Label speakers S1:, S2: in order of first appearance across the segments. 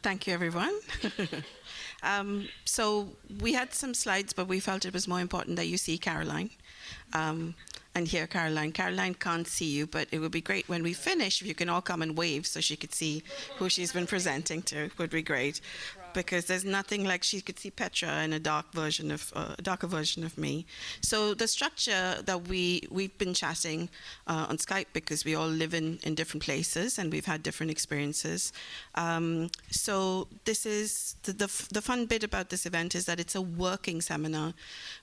S1: Thank you, everyone. So we had some slides, but we felt it was more important that you see Caroline and hear Caroline. Caroline can't see you, but it would be great when we finish if you can all come and wave so she could see who she's been presenting to. It would be great. Because there's nothing like she could see Petra in a darker version of me. So the structure that we've been chatting on Skype, because we all live in different places and we've had different experiences. So this is the fun bit about this event is that it's a working seminar,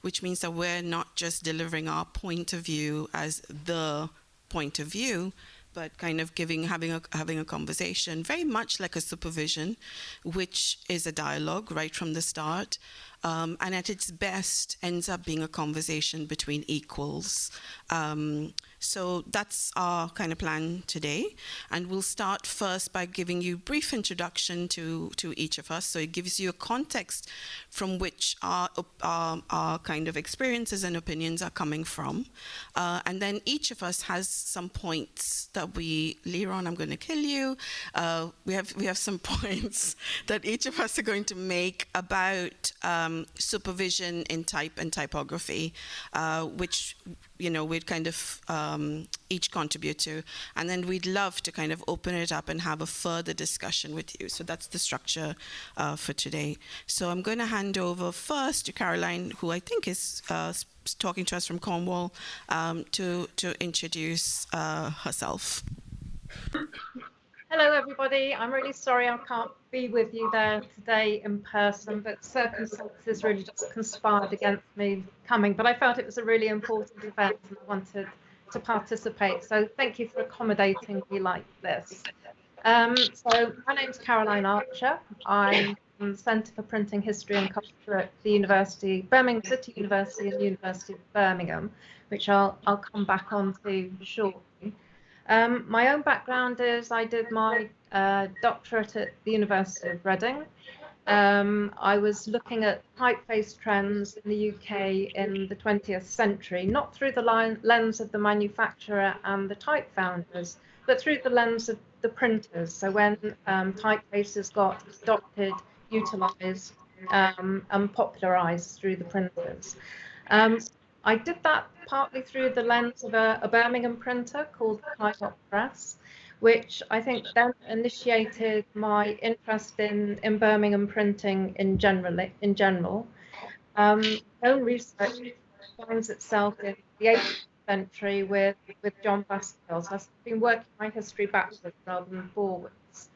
S1: which means that we're not just delivering our point of view as the point of view, but kind of having a conversation, very much like a supervision, which is a dialogue right from the start, and at its best ends up being a conversation between equals. So that's our kind of plan today, and we'll start first by giving you a brief introduction to each of us, so it gives you a context from which our kind of experiences and opinions are coming from, and then each of us has some points that Leron, I'm going to kill you. We have some points that each of us are going to make about supervision in type and typography, which we'd kind of each contribute to, and then we'd love to kind of open it up and have a further discussion with you. So that's the structure for today. So I'm going to hand over first to Caroline, who I think is talking to us from Cornwall, to introduce herself.
S2: Hello, everybody. I'm really sorry I can't be with you there today in person, but circumstances really just conspired against me coming. But I felt it was a really important event and I wanted to participate. So thank you for accommodating me like this. So my name's Caroline Archer. I'm from the Centre for Printing History and Culture at the Birmingham City University and the University of Birmingham, which I'll come back on to shortly. My own background is I did my doctorate at the University of Reading. I was looking at typeface trends in the UK in the 20th century, not through the lens of the manufacturer and the type founders, but through the lens of the printers. So when typefaces got adopted, utilised and popularised through the printers. I did that partly through the lens of a Birmingham printer called the Press, which I think then initiated my interest in Birmingham printing in general. My own research finds itself in the 18th century with John Baskerville. I've been working my history backwards rather than forwards.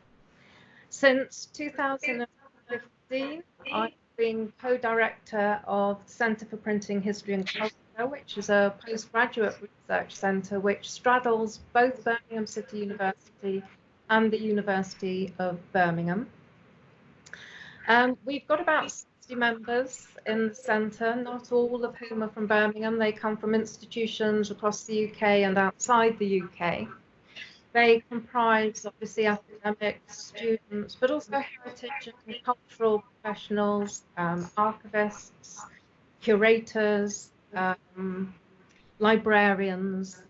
S2: Since 2015, I've been co-director of the Centre for Printing History and Culture, which is a postgraduate research centre which straddles both Birmingham City University and the University of Birmingham. We've got about 60 members in the centre, not all of whom are from Birmingham. They come from institutions across the UK and outside the UK. They comprise, obviously, academics, students, but also heritage and cultural professionals, archivists, curators, librarians.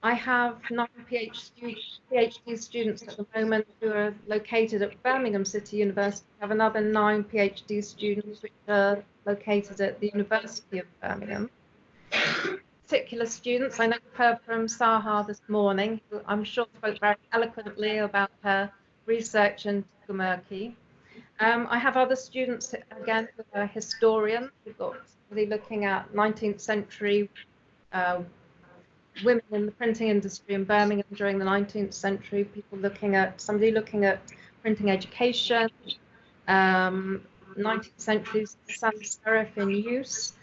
S2: I have 9 PhD students at the moment who are located at Birmingham City University. I have another 9 PhD students which are located at the University of Birmingham. Particular students, I know you've heard from Saha this morning, who I'm sure spoke very eloquently about her research in Typography. I have other students, again, who are historians. We've got somebody looking at 19th century women in the printing industry in Birmingham during the 19th century, somebody looking at printing education, 19th century sans serif in use.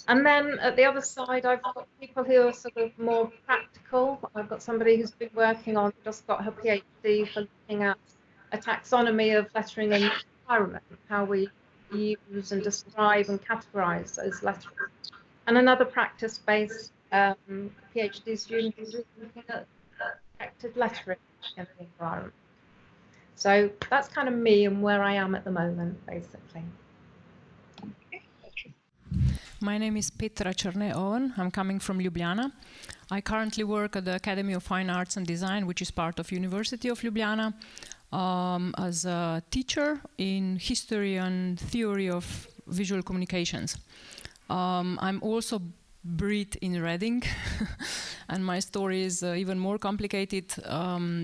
S2: And then at the other side, I've got people who are sort of more practical. I've got somebody who's been working on, just got her PhD for looking at a taxonomy of lettering in the environment, how we use and describe and categorize those letters. And another practice-based PhD student is looking at effective lettering in the environment. So that's kind of me and where I am at the moment, basically.
S3: My name is Petra Černe Owen. I'm coming from Ljubljana. I currently work at the Academy of Fine Arts and Design, which is part of University of Ljubljana. as a teacher in history and theory of visual communications. I'm also bred in Reading, and my story is even more complicated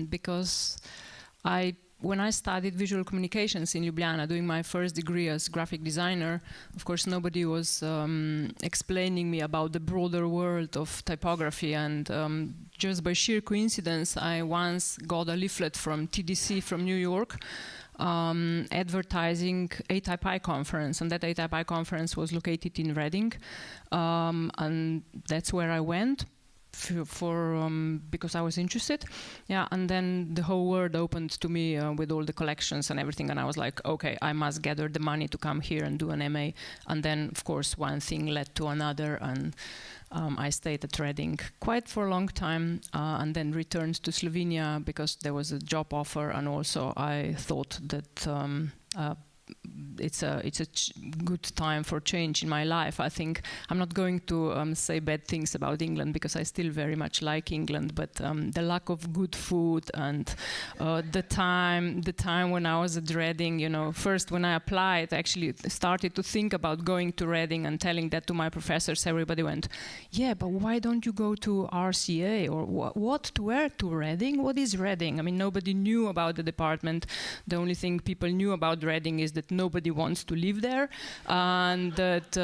S3: because when I studied visual communications in Ljubljana, doing my first degree as graphic designer, of course nobody was explaining me about the broader world of typography, and just by sheer coincidence I once got a leaflet from TDC from New York advertising ATypI conference, and that ATypI conference was located in Reading, and that's where I went because I was interested. Yeah, and then the whole world opened to me with all the collections and everything, and I was like, okay, I must gather the money to come here and do an MA. And then of course one thing led to another, and I stayed at Reading quite for a long time, and then returned to Slovenia because there was a job offer, and also I thought that it's a good time for change in my life. I think I'm not going to say bad things about England because I still very much like England, but the lack of good food and the time when I was at Reading, you know, first when I applied, I actually started to think about going to Reading and telling that to my professors. Everybody went, yeah, but why don't you go to RCA or where to Reading? What is Reading? I mean, nobody knew about the department. The only thing people knew about Reading is that nobody wants to live there, and that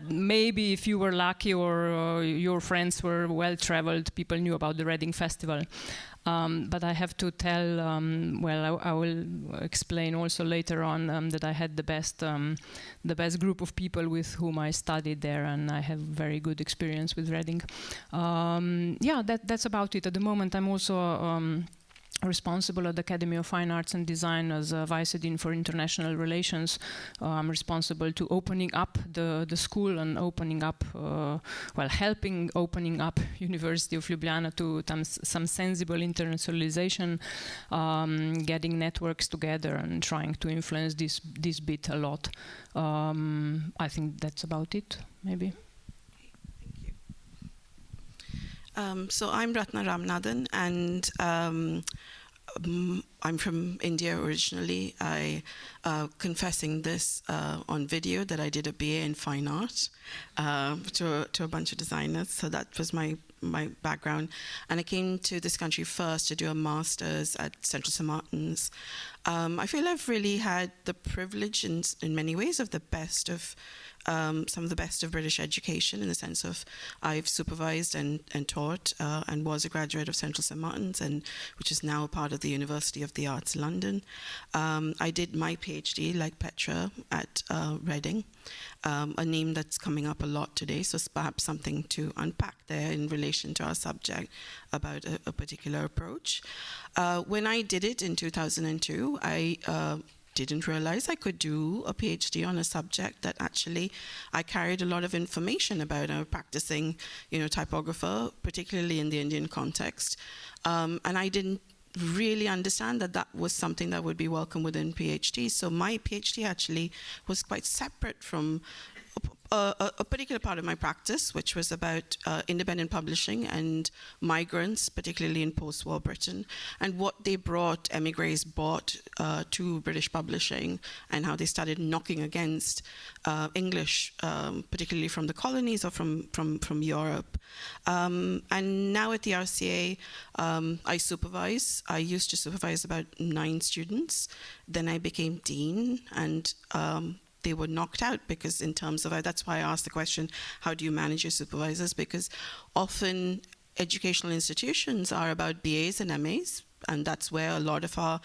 S3: maybe if you were lucky or your friends were well-traveled, people knew about the Reading Festival. But I have to tell, well, I will explain also later on that I had the best group of people with whom I studied there, and I have very good experience with Reading. Yeah, that's about it. At the moment, I'm also responsible at the Academy of Fine Arts and Design as a Vice Dean for International Relations. I'm responsible to opening up the school and opening up, helping opening up University of Ljubljana to some sensible internationalization, getting networks together and trying to influence this bit a lot. I think that's about it, maybe.
S1: So I'm Rathna Ramanathan, and I'm from India originally. I confessing this on video that I did a BA in fine art to a bunch of designers. So that was my background, and I came to this country first to do a master's at Central St. Martin's. I feel I've really had the privilege in many ways of the best of some of the best of British education, in the sense of I've supervised and taught and was a graduate of Central St. Martin's, and which is now a part of the University of the Arts London. I did my PhD, like Petra, at Reading, a name that's coming up a lot today, so it's perhaps something to unpack there in relation to our subject about a particular approach. When I did it in 2002, I didn't realize I could do a PhD on a subject that actually I carried a lot of information about. I'm a practicing, typographer, particularly in the Indian context, and I didn't really understand that was something that would be welcome within PhD. So my PhD actually was quite separate from a particular part of my practice, which was about independent publishing and migrants, particularly in post-war Britain, and what they brought, emigres brought to British publishing, and how they started knocking against English, particularly from the colonies or from Europe. And now at the RCA, I supervise. I used to supervise about 9 students. Then I became dean, and they were knocked out because in terms of, that's why I asked the question, how do you manage your supervisors? Because often educational institutions are about BAs and MAs, and that's where a lot of our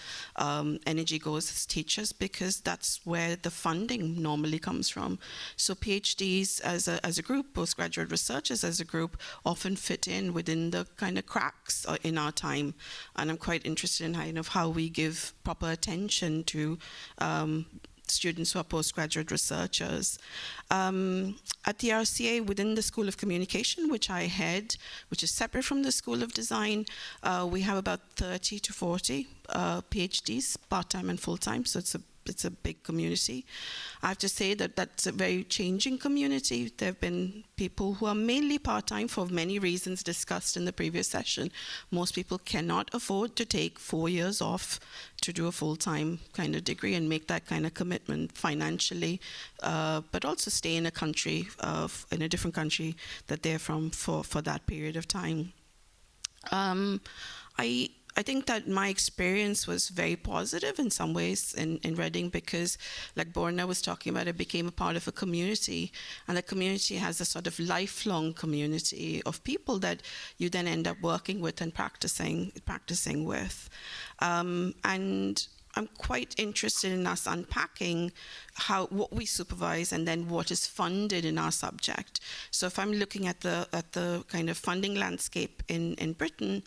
S1: energy goes as teachers, because that's where the funding normally comes from. So PhDs as a group, postgraduate researchers as a group, often fit in within the kind of cracks in our time. And I'm quite interested in how we give proper attention to students who are postgraduate researchers. At the RCA, within the School of Communication, which I head, which is separate from the School of Design, we have about 30 to 40 PhDs, part-time and full-time, so it's a it's a big community. I have to say that that's a very changing community. There have been people who are mainly part-time for many reasons discussed in the previous session. Most people cannot afford to take 4 years off to do a full-time kind of degree and make that kind of commitment financially, but also stay in a country, in a different country that they're from for that period of time. I think that my experience was very positive in some ways in Reading, because, like Borna was talking about, it became a part of a community, and the community has a sort of lifelong community of people that you then end up working with and practicing with. And I'm quite interested in us unpacking what we supervise and then what is funded in our subject. So if I'm looking at the kind of funding landscape in Britain,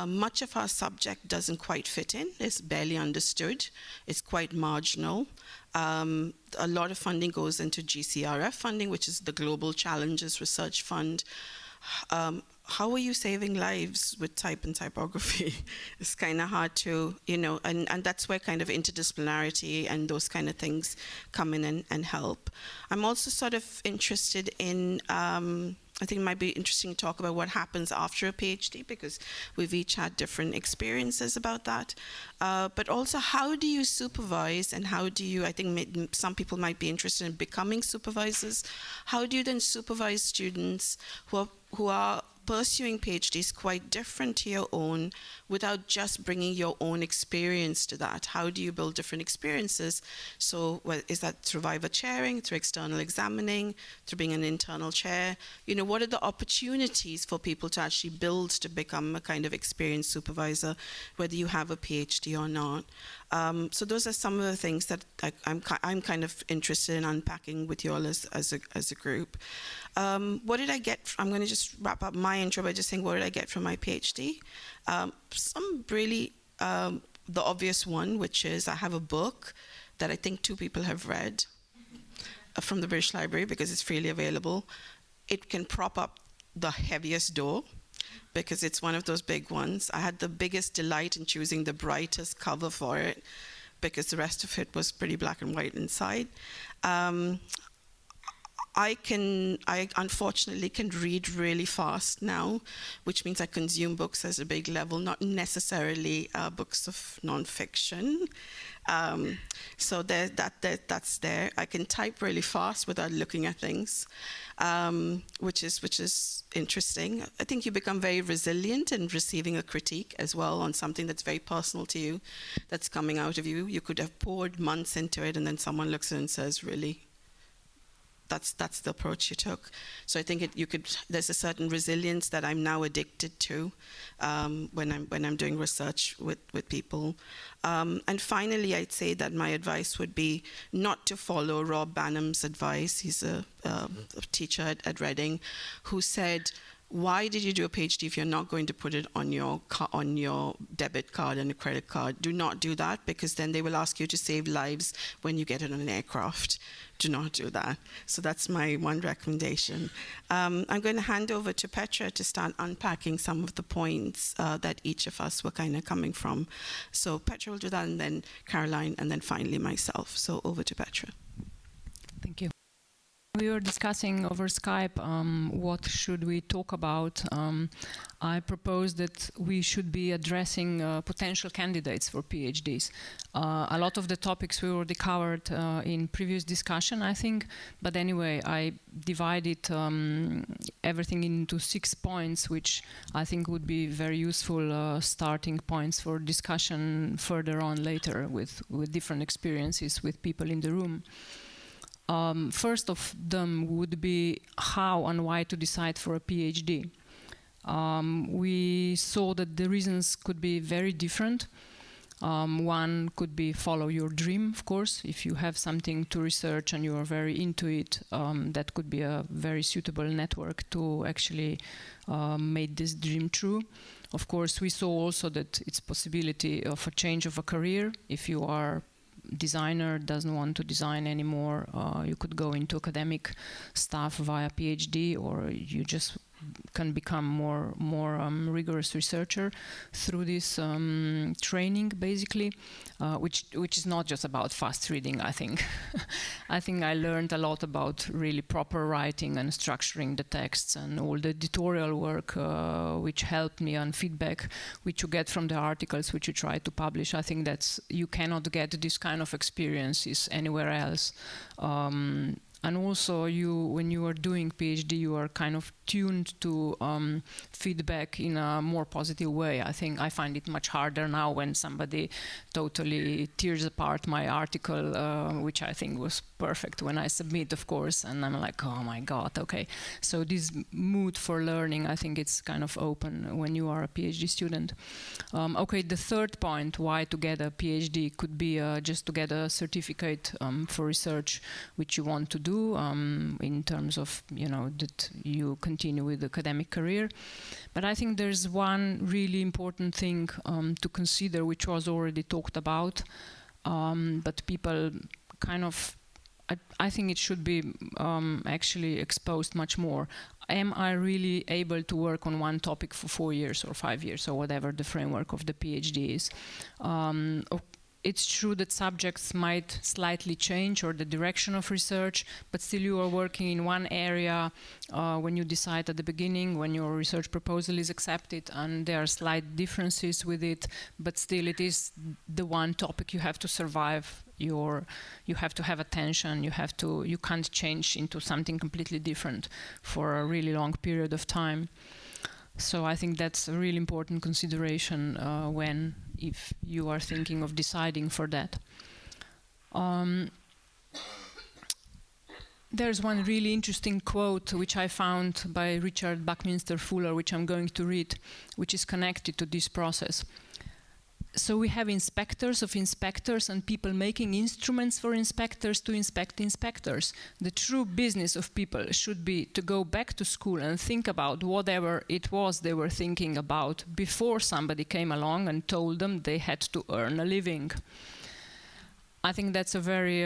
S1: much of our subject doesn't quite fit in. It's barely understood. It's quite marginal. A lot of funding goes into GCRF funding, which is the Global Challenges Research Fund. How are you saving lives with type and typography? It's kind of hard to, and that's where kind of interdisciplinarity and those kind of things come in and help. I'm also sort of interested in, I think it might be interesting to talk about what happens after a PhD, because we've each had different experiences about that. But also, how do you supervise, and how do you, I think some people might be interested in becoming supervisors. How do you then supervise students who are pursuing PhDs quite different to your own without just bringing your own experience to that? How do you build different experiences? So is that through Viva chairing, through external examining, through being an internal chair? What are the opportunities for people to actually build to become a kind of experienced supervisor, whether you have a PhD or not? So those are some of the things that I'm kind of interested in unpacking with you all as a group. What did I get? I'm going to just wrap up my intro by just saying, what did I get from my PhD? Some really, the obvious one, which is I have a book that I think 2 people have read from the British Library, because it's freely available. It can prop up the heaviest door, because it's one of those big ones. I had the biggest delight in choosing the brightest cover for it, because the rest of it was pretty black and white inside. I unfortunately can read really fast now, which means I consume books at a big level, not necessarily books of nonfiction. So that's there. I can type really fast without looking at things, which is interesting. I think you become very resilient in receiving a critique as well on something that's very personal to you, that's coming out of you. You could have poured months into it, and then someone looks at it and says, "Really? That's the approach you took." So I think there's a certain resilience that I'm now addicted to when I'm doing research with people. And finally, I'd say that my advice would be not to follow Rob Banham's advice. He's a teacher at Reading, who said, why did you do a PhD if you're not going to put it on your debit card and a credit card? Do not do that, because then they will ask you to save lives when you get it on an aircraft. Do not do that. So that's my one recommendation. I'm going to hand over to Petra to start unpacking some of the points that each of us were kind of coming from. So Petra will do that, and then Caroline, and then finally myself. So over to Petra.
S3: Thank you. We were discussing over Skype what should we talk about. I proposed that we should be addressing potential candidates for PhDs. A lot of the topics we already covered in previous discussion, I think, but anyway, I divided everything into 6 points, which I think would be very useful starting points for discussion further on later with different experiences with people in the room. First of them would be how and why to decide for a PhD. We saw that the reasons could be very different. One could be follow your dream, of course. If you have something to research and you are very into it, that could be a very suitable network to actually make this dream true. Of course, we saw also that it's possibility of a change of a career. If you are designer, doesn't want to design anymore, you could go into academic stuff via PhD, or you just can become more rigorous researcher through this training, basically, which is not just about fast reading. I think I think I learned a lot about really proper writing and structuring the texts, and all the editorial work which helped me, and feedback which you get from the articles which you try to publish. I think that's, you cannot get this kind of experiences anywhere else. And also, when you are doing PhD, you are kind of tuned to feedback in a more positive way. I think I find it much harder now when somebody totally tears apart my article, which I think was perfect when I submit, of course, and I'm like, oh my God, okay. So this mood for learning, I think it's kind of open when you are a PhD student. Okay, the third point, why to get a PhD, could be just to get a certificate for research which you want to do, in terms of, you know, that you continue with the academic career. But I think there's one really important thing to consider, which was already talked about, but people kind of, I think it should be actually exposed much more. Am I really able to work on one topic for 4 years or 5 years, or whatever the framework of the PhD is? It's true that subjects might slightly change, or the direction of research, but still you are working in one area when you decide at the beginning, when your research proposal is accepted, and there are slight differences with it, but still it is the one topic you have to survive. You have to have attention, you can't change into something completely different for a really long period of time. So I think that's a really important consideration if you are thinking of deciding for that. There's one really interesting quote which I found by Richard Buckminster Fuller, which I'm going to read, which is connected to this process. So we have inspectors of inspectors and people making instruments for inspectors to inspect inspectors. The true business of people should be to go back to school and think about whatever it was they were thinking about before somebody came along and told them they had to earn a living. I think that's a very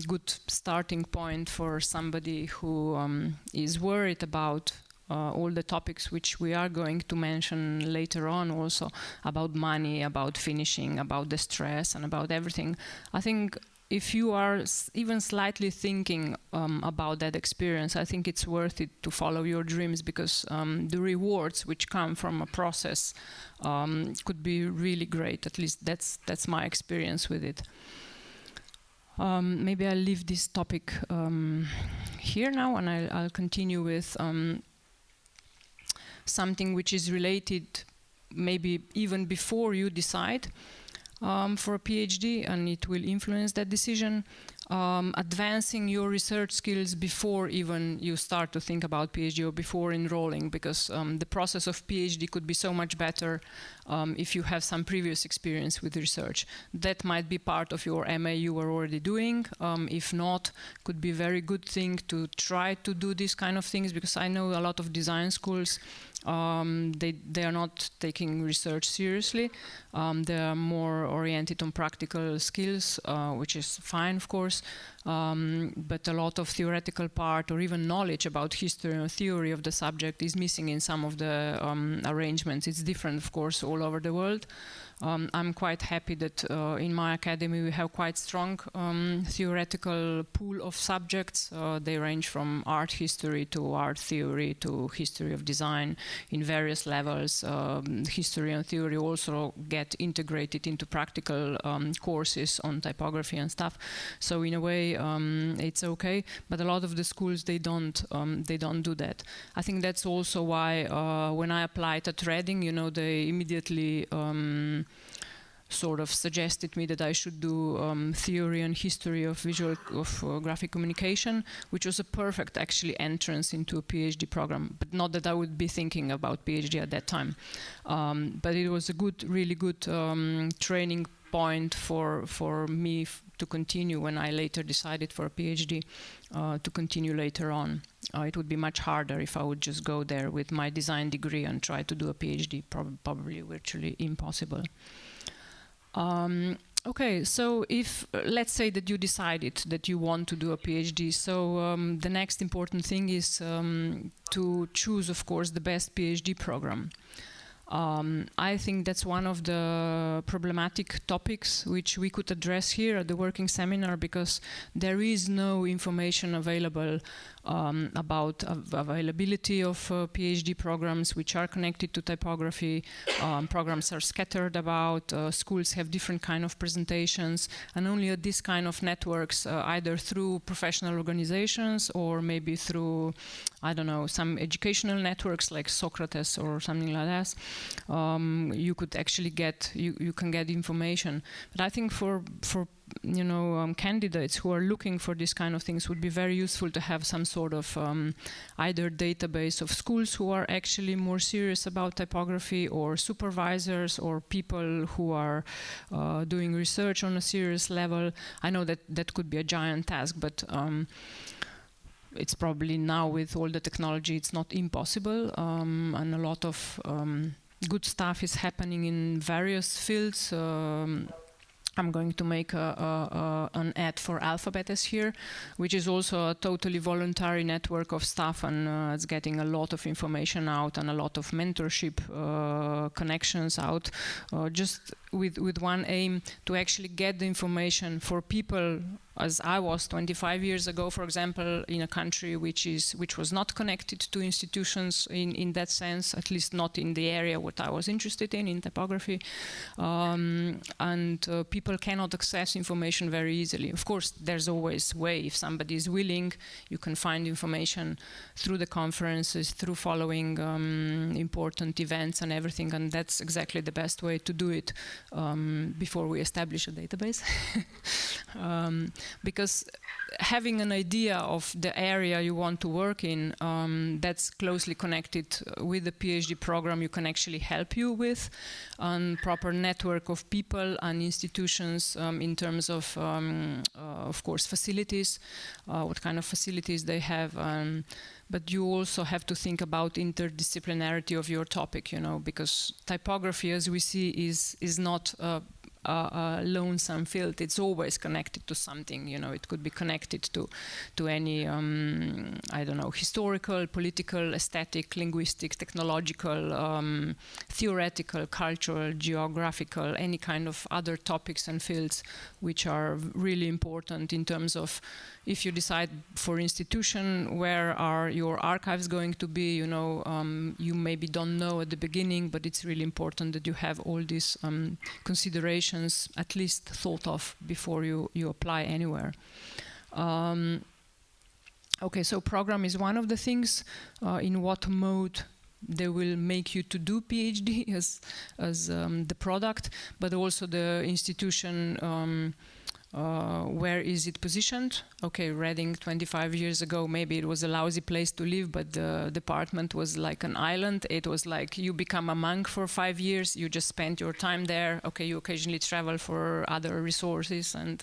S3: good starting point for somebody who is worried about all the topics which we are going to mention later on, also about money, about finishing, about the stress, and about everything. I think if you are even slightly thinking about that experience, I think it's worth it to follow your dreams, because the rewards which come from a process could be really great. At least that's my experience with it. Maybe I'll leave this topic here now, and I'll continue with something which is related maybe even before you decide for a PhD, and it will influence that decision. Advancing your research skills before even you start to think about PhD, or before enrolling, because the process of PhD could be so much better if you have some previous experience with research. That might be part of your MA you were already doing. If not, could be a very good thing to try to do these kind of things, because I know a lot of design schools, they are not taking research seriously. They are more oriented on practical skills, which is fine, of course, but a lot of theoretical part, or even knowledge about history or theory of the subject, is missing in some of the arrangements. It's different, of course, all over the world. I'm quite happy that in my academy we have quite strong theoretical pool of subjects. They range from art history to art theory to history of design in various levels. History and theory also get integrated into practical courses on typography and stuff. So in a way it's okay, but a lot of the schools, they don't do that. I think that's also why when I applied at Reading, you know, they immediately sort of suggested me that I should do theory and history of graphic communication, which was a perfect actually entrance into a PhD program. But not that I would be thinking about PhD at that time, but it was a really good training point for me to continue when I later decided for a PhD, to continue later on. It would be much harder if I would just go there with my design degree and try to do a PhD, probably virtually impossible. Okay, so if let's say that you decided that you want to do a PhD, so the next important thing is to choose, of course, the best PhD program. I think that's one of the problematic topics which we could address here at the working seminar, because there is no information available about availability of PhD programs which are connected to typography. Programs are scattered about, schools have different kind of presentations, and only at this kind of networks, either through professional organizations or maybe through, I don't know, some educational networks like Socrates or something like that, you could actually get, you can get information. But I think for you know, candidates who are looking for this kind of things, would be very useful to have some sort of either database of schools who are actually more serious about typography, or supervisors, or people who are doing research on a serious level. I know that that could be a giant task, but it's probably now with all the technology it's not impossible, and a lot of good stuff is happening in various fields. I'm going to make an ad for Alphabetes here, which is also a totally voluntary network of staff, and it's getting a lot of information out and a lot of mentorship connections out, just with one aim to actually get the information for people, as I was 25 years ago, for example, in a country which was not connected to institutions in that sense, at least not in the area what I was interested in typography, and people cannot access information very easily. Of course, there's always a way. If somebody is willing, you can find information through the conferences, through following important events and everything, and that's exactly the best way to do it before we establish a database. Because having an idea of the area you want to work in, that's closely connected with the PhD program you can actually help you with, and proper network of people and institutions in terms of course, facilities, what kind of facilities they have. But you also have to think about interdisciplinarity of your topic, you know, because typography, as we see, is not a lonesome field. It's always connected to something, you know. It could be connected to any I don't know, historical, political, aesthetic, linguistic, technological, theoretical, cultural, geographical, any kind of other topics and fields which are really important in terms of, if you decide for institution, where are your archives going to be, you know, you maybe don't know at the beginning, but it's really important that you have all these considerations at least thought of before you apply anywhere. Okay, so program is one of the things. In what mode they will make you to do PhD as the product, but also the institution, where is it positioned? Okay, Reading 25 years ago, maybe it was a lousy place to live, but the department was like an island. It was like you become a monk for 5 years, you just spend your time there. Okay, you occasionally travel for other resources and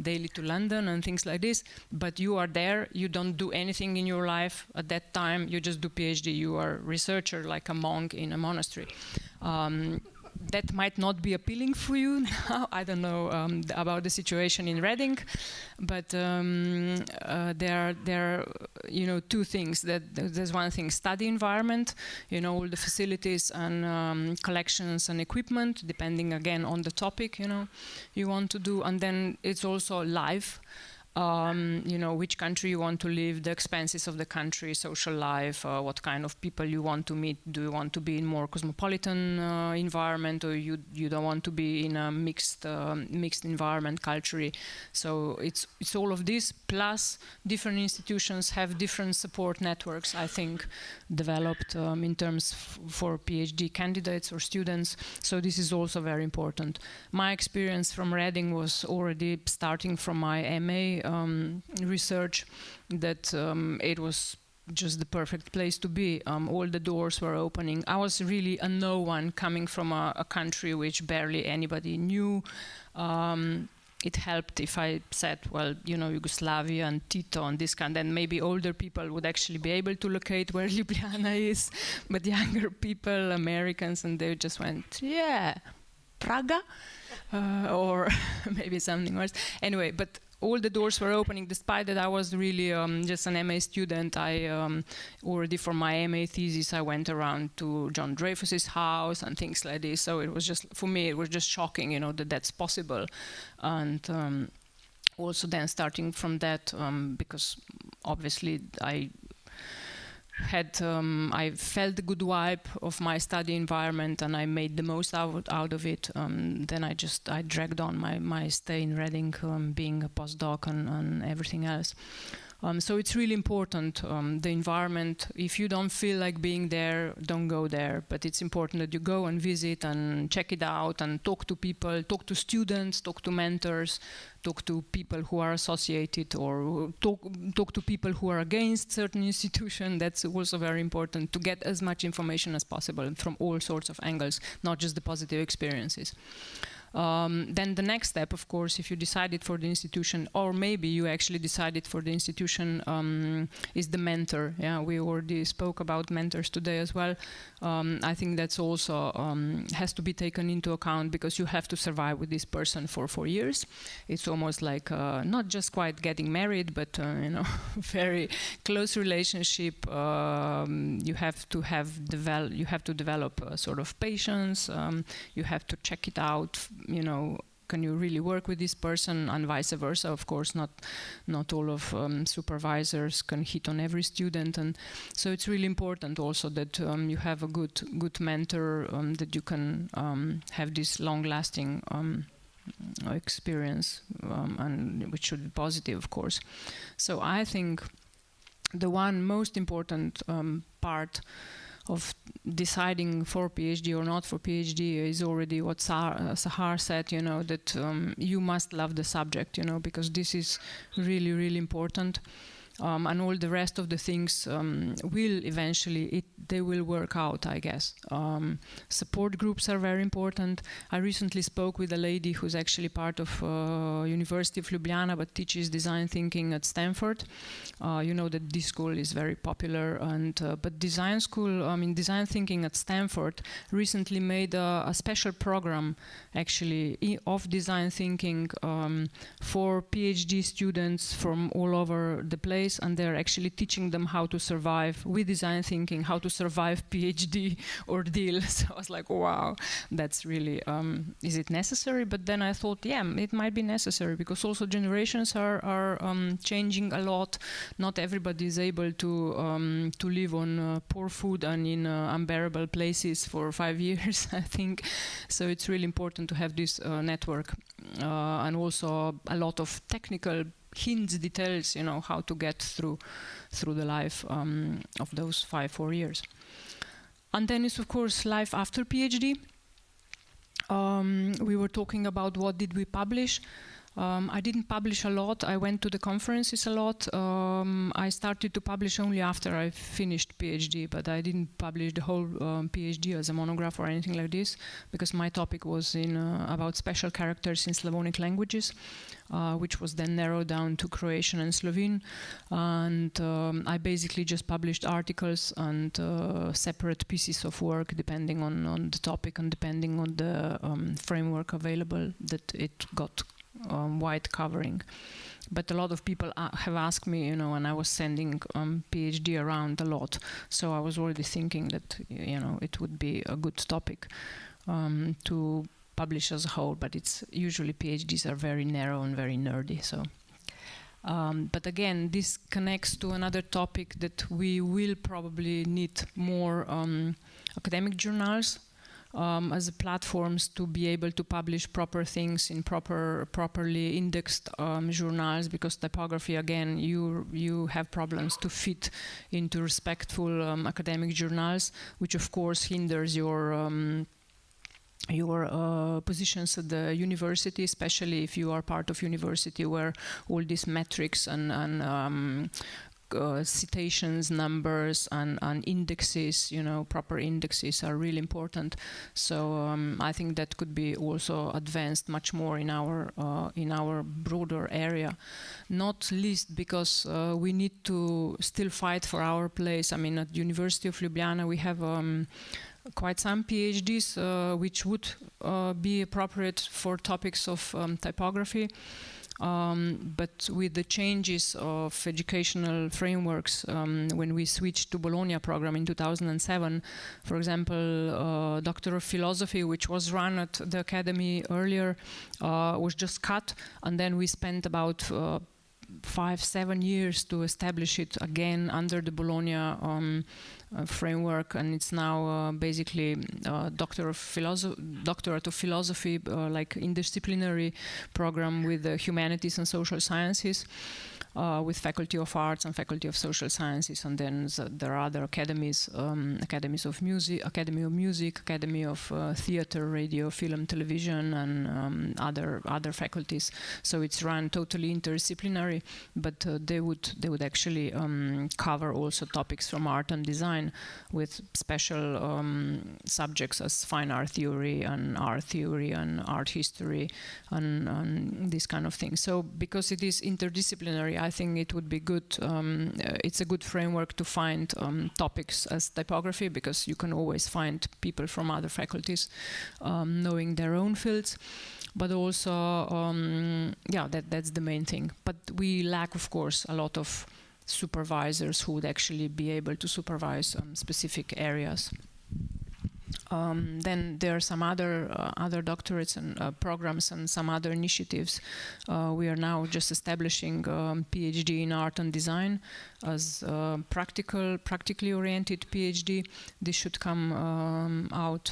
S3: daily to London and things like this, but you are there, you don't do anything in your life at that time, you just do PhD, you are a researcher like a monk in a monastery. That might not be appealing for you now. I don't know about the situation in Reading, but there are you know, two things. There's one thing, study environment, you know, all the facilities and collections and equipment, depending again on the topic, you know, you want to do, and then it's also life. You know, which country you want to live, the expenses of the country, social life, what kind of people you want to meet. Do you want to be in more cosmopolitan environment, or you don't want to be in a mixed environment culturally? So it's all of this, plus different institutions have different support networks, I think, developed in terms for PhD candidates or students. So this is also very important. My experience from Reading was already starting from my MA research, that it was just the perfect place to be. All the doors were opening. I was really a no one coming from a country which barely anybody knew. It helped if I said, well, you know, Yugoslavia and Tito and this kind, then maybe older people would actually be able to locate where Ljubljana is, but younger people, Americans, and they just went, yeah, Praga, or maybe something worse. Anyway, but all the doors were opening, despite that I was really just an MA student. I already for my MA thesis, I went around to John Dreyfus's house and things like this. So it was just, for me, it was just shocking, you know, that that's possible. And also then starting from that, because obviously I felt the good vibe of my study environment and I made the most out of it. Then I dragged on my stay in Reading, being a postdoc and everything else. So it's really important, the environment. If you don't feel like being there, don't go there. But it's important that you go and visit and check it out and talk to people, talk to students, talk to mentors, talk to people who are associated, or talk to people who are against certain institution. That's also very important, to get as much information as possible from all sorts of angles, not just the positive experiences. Then the next step, of course, if you decided for the institution, or maybe you actually decided for the institution, is the mentor. Yeah, we already spoke about mentors today as well. I think that's also has to be taken into account, because you have to survive with this person for 4 years. It's almost like not just quite getting married, but you know, very close relationship. You have to develop a sort of patience. You have to check it out. You know, can you really work with this person, and vice versa. Of course, not all of supervisors can hit on every student, and so it's really important also that you have a good mentor, that you can have this long-lasting experience, and which should be positive, of course. So I think the one most important part of deciding for PhD or not for PhD is already what Sahar said, you know, that you must love the subject, you know, because this is really, really important. And all the rest of the things will eventually, they will work out, I guess. Support groups are very important. I recently spoke with a lady who's actually part of University of Ljubljana, but teaches design thinking at Stanford. You know that this school is very popular, and but design thinking at Stanford recently made a special program, actually, of design thinking for PhD students from all over the place. And they're actually teaching them how to survive with design thinking, how to survive PhD ordeal. So I was like, wow, that's really, is it necessary? But then I thought, yeah, it might be necessary, because also generations are changing a lot. Not everybody is able to live on poor food and in unbearable places for 5 years, I think. So it's really important to have this network, and also a lot of technical hints, details, you know, how to get through the life of those 4 years. And then is, of course, life after PhD. We were talking about what did we publish. I didn't publish a lot. I went to the conferences a lot. I started to publish only after I finished PhD, but I didn't publish the whole PhD as a monograph or anything like this, because my topic was about special characters in Slavonic languages, which was then narrowed down to Croatian and Slovene. And I basically just published articles and separate pieces of work, depending on the topic and depending on the framework available, that it got wide covering. But a lot of people have asked me, you know, and I was sending PhD around a lot, so I was already thinking that, you know, it would be a good topic to publish as a whole. But it's usually PhDs are very narrow and very nerdy. So, but again, this connects to another topic, that we will probably need more academic journals as platforms to be able to publish proper things in properly indexed journals, because typography, again, you have problems to fit into respectful academic journals, which of course hinders your positions at the university, especially if you are part of university where all these metrics and citations, numbers, and indexes, you know, proper indexes are really important. So I think that could be also advanced much more in our broader area, not least because we need to still fight for our place. I mean, at University of Ljubljana we have quite some PhDs which would be appropriate for topics of typography. But with the changes of educational frameworks, when we switched to Bologna program in 2007, for example, Doctor of Philosophy, which was run at the academy earlier, was just cut, and then we spent about 5-7 years to establish it again under the Bologna framework, and it's now basically doctorate of philosophy, like interdisciplinary program with humanities and social sciences, with Faculty of Arts and Faculty of Social Sciences, and then there are other academies, academies of music, Academy of Music, Academy of Theatre, Radio, Film, Television, and other faculties. So it's run totally interdisciplinary, but they would actually cover also topics from art and design with special subjects as fine art theory and art history and this kind of thing. So because it is interdisciplinary, I think it would be good, it's a good framework to find topics as typography, because you can always find people from other faculties knowing their own fields. But also, yeah, that's the main thing. But we lack, of course, a lot of supervisors who would actually be able to supervise specific areas. Then there are some other doctorates and programs and some other initiatives. We are now just establishing PhD in art and design as practically oriented PhD. This should come out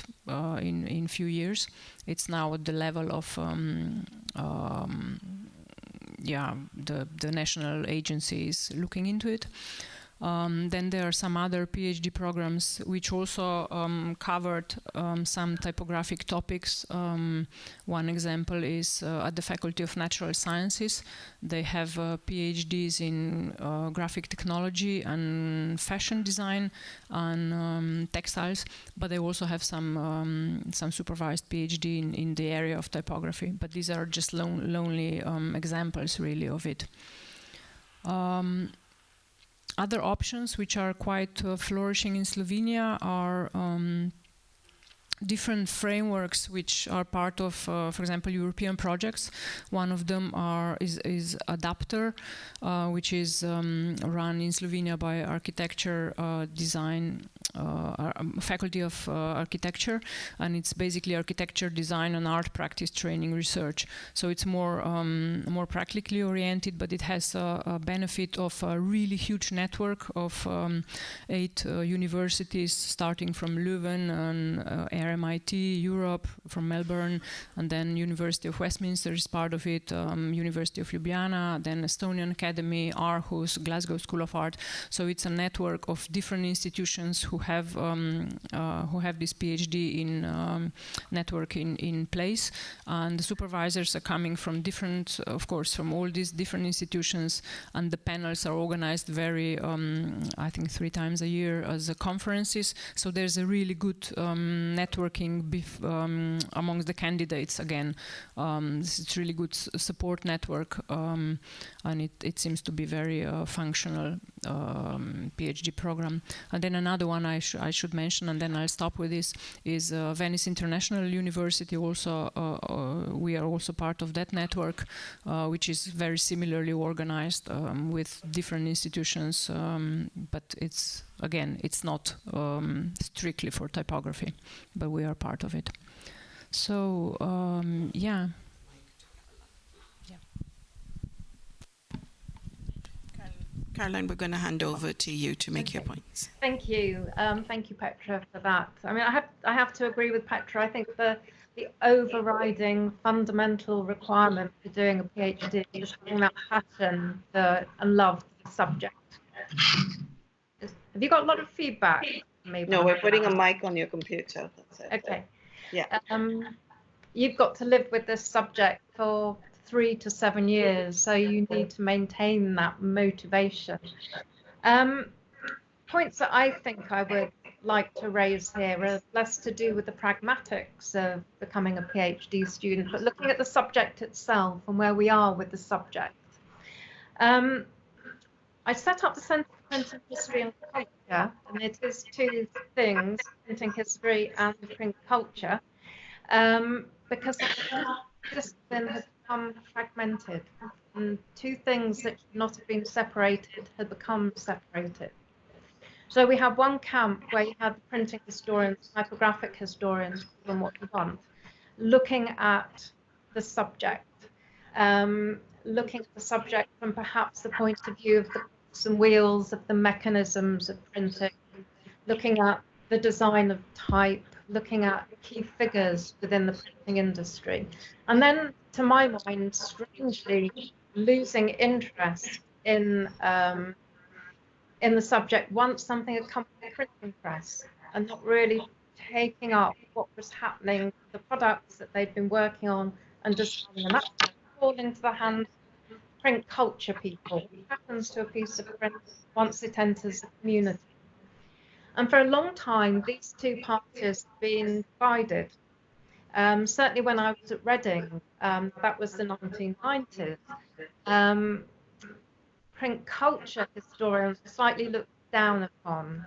S3: in few years. It's now at the level of yeah, the national agencies looking into it. Then there are some other PhD programs which also covered some typographic topics. One example is at the Faculty of Natural Sciences. They have PhDs in graphic technology and fashion design and textiles, but they also have some supervised PhD in the area of typography. But these are just lonely examples, really, of it. Other options which are quite flourishing in Slovenia are different frameworks which are part of, for example, European projects. One of them is Adapter, which is run in Slovenia by Architecture Design Faculty of Architecture, and it's basically architecture, design, and art practice training research. So it's more practically oriented, but it has a benefit of a really huge network of 8 universities, starting from Leuven and RMIT Europe, from Melbourne, and then University of Westminster is part of it, University of Ljubljana, then Estonian Academy, Aarhus, Glasgow School of Art. So it's a network of different institutions who have this PhD in network in place, and the supervisors are coming from different, of course, from all these different institutions, and the panels are organized very, I think 3 times a year as conferences. So there's a really good networking amongst the candidates again. It's really good support network, and it seems to be very functional PhD program. And then another one I should mention, and then I'll stop with this, is Venice International University. Also, we are also part of that network, which is very similarly organized with different institutions, but it's not strictly for typography, but we are part of it. So yeah.
S1: Caroline, we're going to hand over to you to make your points.
S2: Thank you. Thank you, Petra, for that. I mean, I have to agree with Petra. I think the overriding fundamental requirement for doing a PhD is having that passion and love for the subject. Have you got a lot of feedback?
S4: No, we're putting a mic on your computer. That's it.
S2: Okay.
S4: Yeah.
S2: You've got to live with this subject for 3 to 7 years, so you need to maintain that motivation. Points that I think I would like to raise here are less to do with the pragmatics of becoming a PhD student, but looking at the subject itself and where we are with the subject. I set up the Centre for printing history and culture, and it is two things, printing history and print culture, because discipline has become fragmented, and two things that should not have been separated had become separated. So we have one camp where you have the printing historians, typographic historians, call them what you want, looking at the subject, looking at the subject from perhaps the point of view of the cogs and wheels of the mechanisms of printing, looking at the design of type, looking at key figures within the printing industry. And then, to my mind, strangely losing interest in the subject once something had come from the printing press, and not really taking up what was happening, the products that they'd been working on and designing. And that's falling into the hands of print culture people. What happens to a piece of print once it enters the community? And for a long time, these two parties have been divided. Certainly when I was at Reading, that was the 1990s, print culture historians were slightly looked down upon.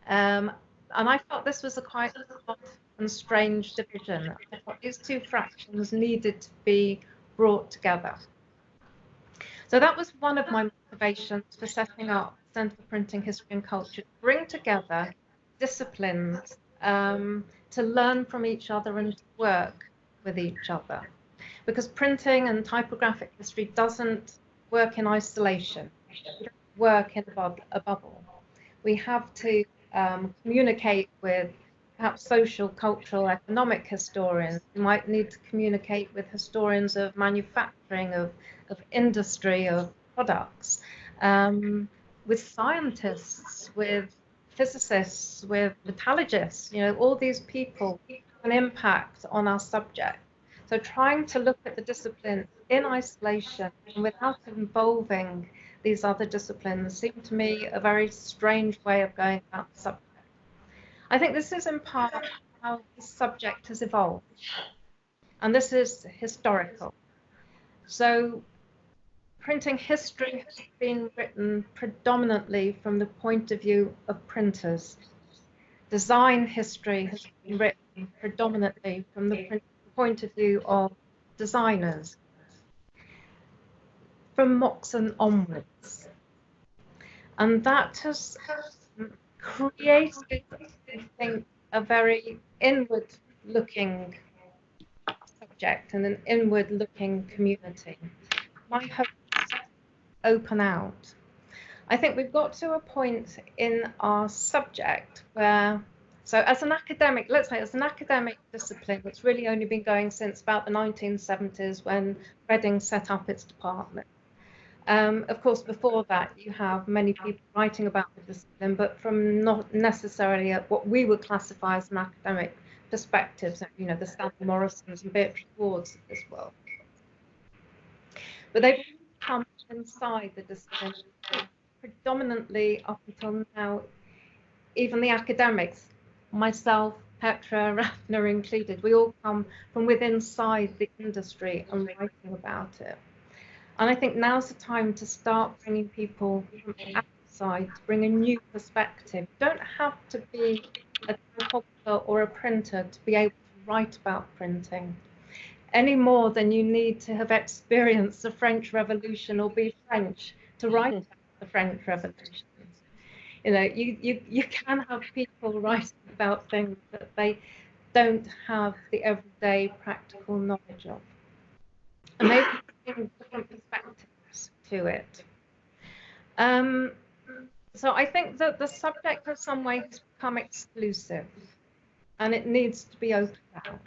S2: And I felt this was a quite odd and strange division. I thought these two fractions needed to be brought together. So that was one of my motivations for setting up the Centre for Printing History and Culture, to bring together disciplines to learn from each other and to work with each other. Because printing and typographic history doesn't work in isolation, it doesn't work in a bubble. We have to communicate with perhaps social, cultural, economic historians. We might need to communicate with historians of manufacturing, of industry, of products, with scientists, with physicists, with metallurgists. You know, all these people have an impact on our subject. So trying to look at the discipline in isolation and without involving these other disciplines seemed to me a very strange way of going about the subject. I think this is in part how the subject has evolved, and this is historical. So printing history has been written predominantly from the point of view of printers. Design history has been written predominantly from the point of view of designers, from Moxon onwards. And that has created, I think, a very inward-looking subject and an inward-looking community. My hope is to open out. I think we've got to a point in our subject where, so as an academic, let's say as an academic discipline, it's really only been going since about the 1970s when Reading set up its department. Of course, before that, you have many people writing about the discipline, but from not necessarily at what we would classify as an academic perspective, so, you know, the Stanley Morrisons and Beatrice Wards of this world. But they've come inside the discipline, predominantly up until now, even the academics, myself, Petra, Rathna included, we all come from within inside the industry and writing about it. And I think now's the time to start bringing people from outside, to bring a new perspective. You don't have to be a typographer or a printer to be able to write about printing, any more than you need to have experienced the French Revolution or be French to write about the French Revolution. You know, you can have people writing about things that they don't have the everyday practical knowledge of. And they bring different perspectives to it. So I think that the subject in some way has become exclusive and it needs to be opened out.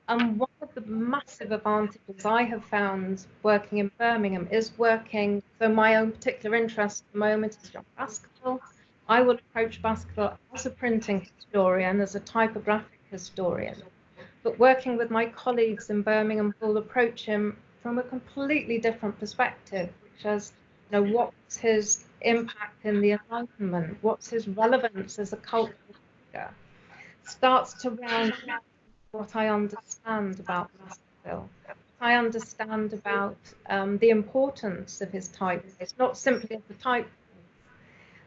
S2: And one of the massive advantages I have found working in Birmingham is working, so my own particular interest at the moment is on basketball. I will approach basketball as a printing historian, as a typographic historian. But working with my colleagues in Birmingham, will approach him from a completely different perspective, which is, you know, what's his impact in the Enlightenment? What's his relevance as a cultural figure? Starts to round out what I understand about basketball. I understand about the importance of his typeface, not simply as a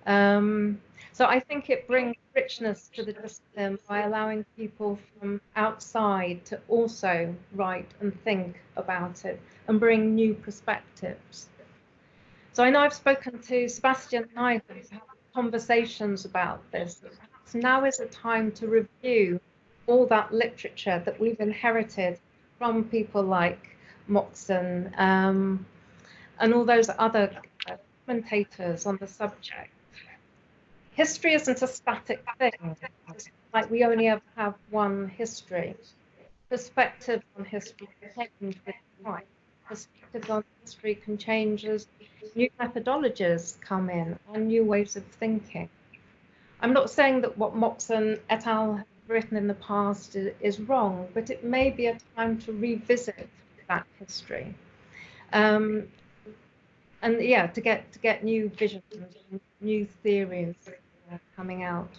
S2: typeface. So I think it brings richness to the discipline by allowing people from outside to also write and think about it and bring new perspectives. So I know I've spoken to Sebastian and I have had conversations about this. Perhaps now is a time to review all that literature that we've inherited from people like Moxon and all those other commentators on the subject. History isn't a static thing. It's like we only ever have one history. Perspective on history can change with time. Perspective on history can change as new methodologies come in and new ways of thinking. I'm not saying that what Moxon et al. Have written in the past is wrong, but it may be a time to revisit that history. And yeah, to get new visions, new theories coming out.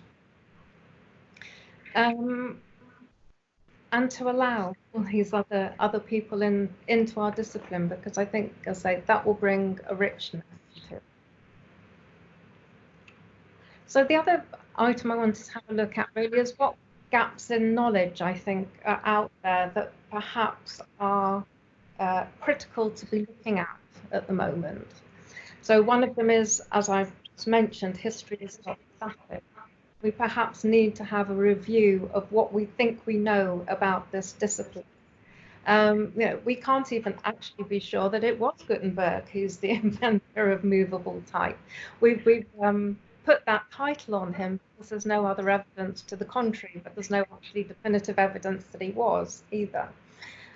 S2: And to allow all these other people into our discipline, because I think, as I say, that will bring a richness to it. So the other item I wanted to have a look at really is what gaps in knowledge I think are out there that perhaps are critical to be looking at the moment. So one of them is, as I've just mentioned, history is not static. We perhaps need to have a review of what we think we know about this discipline. You know, we can't even actually be sure that it was Gutenberg who's the inventor of movable type. We've put that title on him because there's no other evidence to the contrary, but there's no actually definitive evidence that he was either.